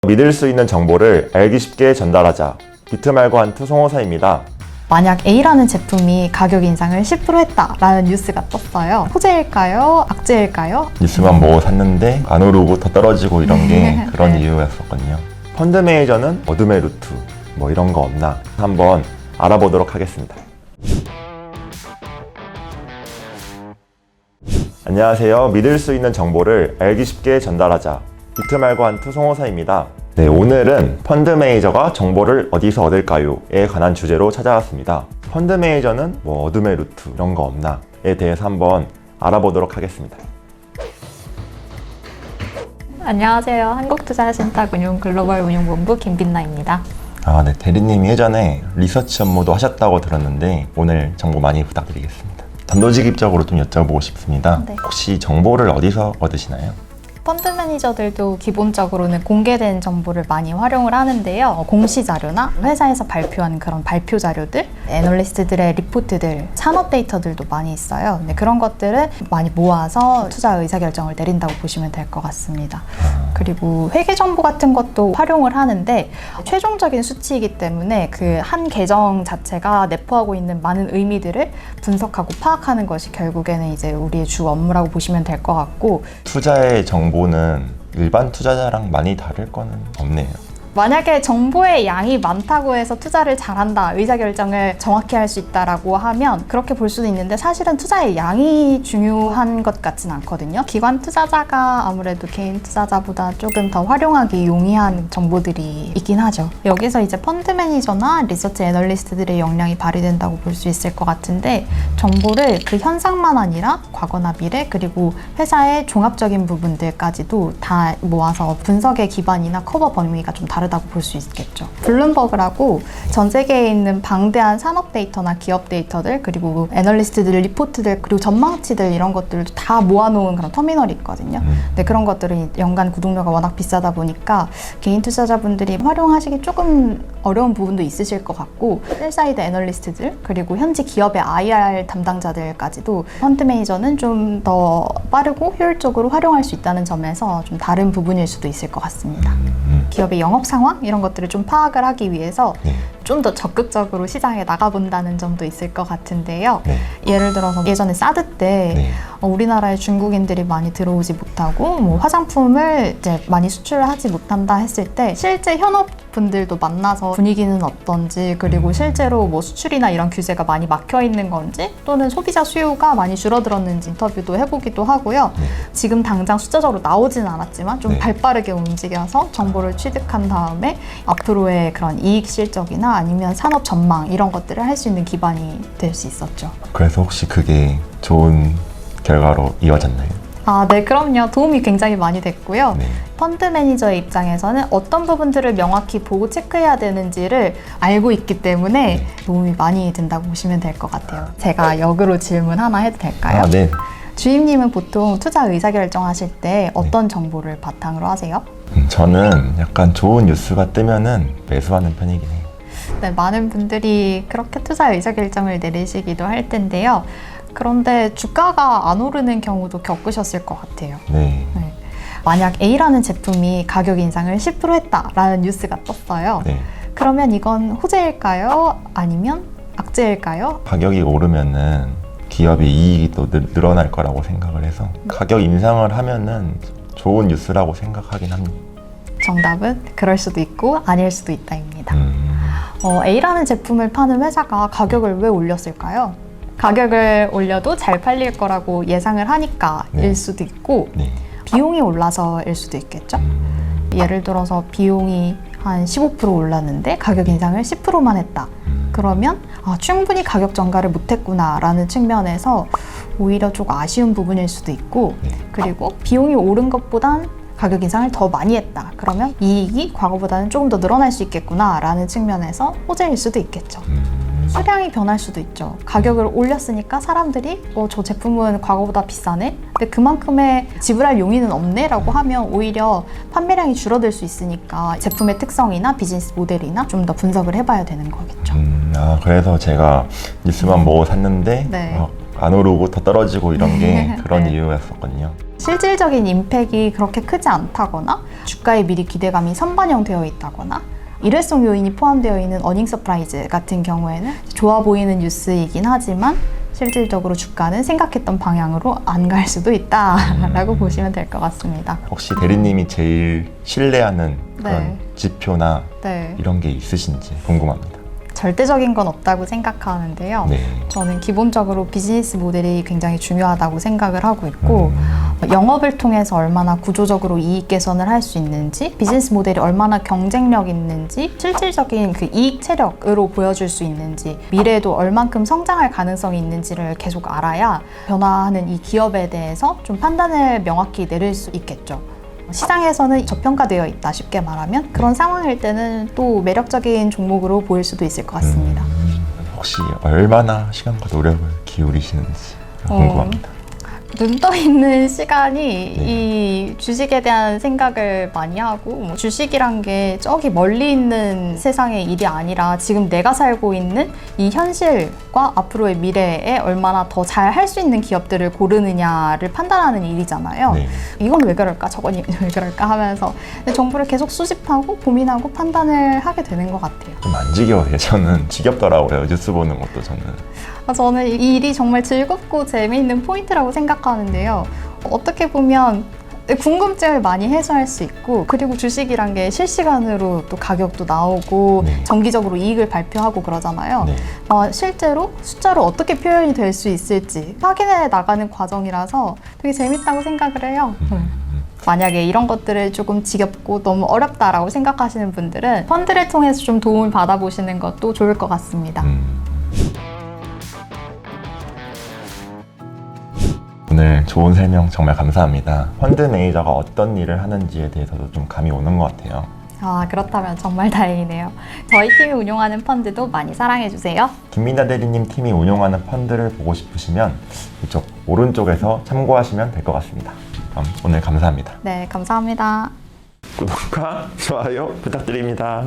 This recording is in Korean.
믿을 수 있는 정보를 알기 쉽게 전달하자. 비트말고 한투 송호사입니다. 만약 A라는 제품이 가격 인상을 10% 했다라는 뉴스가 떴어요. 호재일까요? 악재일까요? 뉴스만 뭐 샀는데 안 오르고 더 떨어지고 이런 게 그런 이유였었거든요. 펀드 매니저는 어둠의 루트 뭐 이런 거 없나 한번 알아보도록 하겠습니다. 안녕하세요. 믿을 수 있는 정보를 알기 쉽게 전달하자. 비트말고 한투 송호사입니다. 네, 오늘은 펀드 매니저가 정보를 어디서 얻을까요?에 관한 주제로 찾아왔습니다. 펀드 매니저는 뭐 어둠의 루트 이런 거 없나에 대해서 한번 알아보도록 하겠습니다. 안녕하세요. 한국투자신탁운용 글로벌 운용본부 김빛나입니다. 네, 대리님이 예전에 리서치 업무도 하셨다고 들었는데 오늘 정보 많이 부탁드리겠습니다. 단도직입적으로 좀 여쭤보고 싶습니다. 네. 혹시 정보를 어디서 얻으시나요? 펀드 매니저들도 기본적으로는 공개된 정보를 많이 활용을 하는데요. 공시 자료나 회사에서 발표한 그런 발표 자료들, 애널리스트들의 리포트들, 산업 데이터들도 많이 있어요. 근데 그런 것들을 많이 모아서 투자 의사결정을 내린다고 보시면 될 것 같습니다. 그리고 회계 정보 같은 것도 활용을 하는데 최종적인 수치이기 때문에 그 한 계정 자체가 내포하고 있는 많은 의미들을 분석하고 파악하는 것이 결국에는 이제 우리의 주 업무라고 보시면 될 것 같고, 투자의 정보는 일반 투자자랑 많이 다를 거는 없네요. 만약에 정보의 양이 많다고 해서 투자를 잘한다, 의사결정을 정확히 할 수 있다라고 하면 그렇게 볼 수도 있는데 사실은 투자의 양이 중요한 것 같진 않거든요. 기관 투자자가 아무래도 개인 투자자보다 조금 더 활용하기 용이한 정보들이 있긴 하죠. 여기서 이제 펀드 매니저나 리서치 애널리스트들의 역량이 발휘된다고 볼 수 있을 것 같은데, 정보를 그 현상만 아니라 과거나 미래 그리고 회사의 종합적인 부분들까지도 다 모아서 분석의 기반이나 커버 범위가 좀 다르다고 볼 수 있겠죠. 블룸버그라고 전 세계에 있는 방대한 산업 데이터나 기업 데이터들, 그리고 애널리스트들 리포트들, 그리고 전망치들 이런 것들을 다 모아놓은 그런 터미널이 있거든요. 근데 그런 것들은 연간 구독료가 워낙 비싸다 보니까 개인 투자자분들이 활용하시기 조금 어려운 부분도 있으실 것 같고, 셀사이드 애널리스트들 그리고 현지 기업의 IR 담당자들까지도 펀드 매니저는 좀 더 빠르고 효율적으로 활용할 수 있다는 점에서 좀 다른 부분일 수도 있을 것 같습니다. 기업의 영업 상황 이런 것들을 좀 파악을 하기 위해서 좀 더 적극적으로 시장에 나가본다는 점도 있을 것 같은데요. 예를 들어서 예전에 사드 때 우리나라에 중국인들이 많이 들어오지 못하고 뭐 화장품을 이제 많이 수출을 하지 못한다 했을 때 실제 현업분들도 만나서 분위기는 어떤지, 그리고 실제로 뭐 수출이나 이런 규제가 많이 막혀 있는 건지 또는 소비자 수요가 많이 줄어들었는지 인터뷰도 해보기도 하고요. 지금 당장 숫자적으로 나오지는 않았지만 좀 발빠르게 움직여서 정보를 취득한 다음에 앞으로의 그런 이익 실적이나 아니면 산업 전망 이런 것들을 할 수 있는 기반이 될 수 있었죠. 그래서 혹시 그게 좋은 결과로 이어졌나요? 네, 그럼요. 도움이 굉장히 많이 됐고요. 펀드 매니저의 입장에서는 어떤 부분들을 명확히 보고 체크해야 되는지를 알고 있기 때문에 도움이 많이 된다고 보시면 될 것 같아요. 제가 역으로 질문 하나 해도 될까요? 네. 주임님은 보통 투자 의사결정하실 때 어떤 정보를 바탕으로 하세요? 저는 약간 좋은 뉴스가 뜨면은 매수하는 편이긴 해요. 네, 많은 분들이 그렇게 투자 의사결정을 내리시기도 할 텐데요. 그런데 주가가 안 오르는 경우도 겪으셨을 것 같아요. 네. 만약 A라는 제품이 가격 인상을 10% 했다라는 뉴스가 떴어요. 그러면 이건 호재일까요? 아니면 악재일까요? 가격이 오르면은 기업의 이익이 또 늘어날 거라고 생각을 해서 가격 인상을 하면은 좋은 뉴스라고 생각하긴 합니다. 정답은 그럴 수도 있고 아닐 수도 있다입니다. A라는 제품을 파는 회사가 가격을 왜 올렸을까요? 가격을 올려도 잘 팔릴 거라고 예상을 하니까 일 수도 있고, 비용이 올라서일 수도 있겠죠. 예를 들어서 비용이 한 15% 올랐는데 가격 인상을 10%만 했다. 그러면 충분히 가격 전가를 못했구나 라는 측면에서 오히려 조금 아쉬운 부분일 수도 있고, 그리고 비용이 오른 것보단 가격 인상을 더 많이 했다. 그러면 이익이 과거보다는 조금 더 늘어날 수 있겠구나 라는 측면에서 호재일 수도 있겠죠. 수량이 변할 수도 있죠. 가격을 올렸으니까 사람들이 저 제품은 과거보다 비싸네? 근데 그만큼의 지불할 용의는 없네? 라고 하면 오히려 판매량이 줄어들 수 있으니까 제품의 특성이나 비즈니스 모델이나 좀 더 분석을 해봐야 되는 거겠죠. 그래서 제가 뉴스만 뭐 샀는데 안 오르고 더 떨어지고 이런 게 그런 이유였었거든요. 실질적인 임팩이 그렇게 크지 않다거나 주가에 미리 기대감이 선반영되어 있다거나 일회성 요인이 포함되어 있는 어닝 서프라이즈 같은 경우에는 좋아 보이는 뉴스이긴 하지만 실질적으로 주가는 생각했던 방향으로 안 갈 수도 있다라고 보시면 될 것 같습니다. 혹시 대리님이 제일 신뢰하는 그런 네. 지표나 네, 이런 게 있으신지 궁금합니다. 절대적인 건 없다고 생각하는데요. 네. 저는 기본적으로 비즈니스 모델이 굉장히 중요하다고 생각을 하고 있고 영업을 통해서 얼마나 구조적으로 이익 개선을 할 수 있는지, 비즈니스 모델이 얼마나 경쟁력 있는지, 실질적인 그 이익 체력으로 보여줄 수 있는지, 미래에도 얼만큼 성장할 가능성이 있는지를 계속 알아야 변화하는 이 기업에 대해서 좀 판단을 명확히 내릴 수 있겠죠. 시장에서는 저평가되어 있다, 쉽게 말하면. 그런 상황일 때는 또 매력적인 종목으로 보일 수도 있을 것 같습니다. 혹시 얼마나 시간과 노력을 기울이시는지 궁금합니다. 눈 떠 있는 시간이 네. 이 주식에 대한 생각을 많이 하고, 뭐 주식이란 게 저기 멀리 있는 세상의 일이 아니라 지금 내가 살고 있는 이 현실과 앞으로의 미래에 얼마나 더 잘 할 수 있는 기업들을 고르느냐를 판단하는 일이잖아요. 네. 이건 왜 그럴까, 저건 왜 그럴까 하면서 근데 정보를 계속 수집하고 고민하고 판단을 하게 되는 것 같아요. 좀 안 지겨워요. 저는 지겹더라고요. 뉴스 보는 것도 저는. 저는 이 일이 정말 즐겁고 재미있는 포인트라고 생각하는데요. 어떻게 보면 궁금증을 많이 해소할 수 있고, 그리고 주식이란 게 실시간으로 또 가격도 나오고 네. 정기적으로 이익을 발표하고 그러잖아요. 네. 실제로 숫자로 어떻게 표현이 될 수 있을지 확인해 나가는 과정이라서 되게 재밌다고 생각을 해요. 만약에 이런 것들을 조금 지겹고 너무 어렵다라고 생각하시는 분들은 펀드를 통해서 좀 도움을 받아보시는 것도 좋을 것 같습니다. 오늘 좋은 설명 정말 감사합니다. 펀드 매니저가 어떤 일을 하는지에 대해서도 좀 감이 오는 것 같아요. 그렇다면 정말 다행이네요. 저희 팀이 운용하는 펀드도 많이 사랑해주세요. 김민아 대리님 팀이 운용하는 펀드를 보고 싶으시면 이쪽 오른쪽에서 참고하시면 될 것 같습니다. 그럼 오늘 감사합니다. 네, 감사합니다. 구독과 좋아요 부탁드립니다.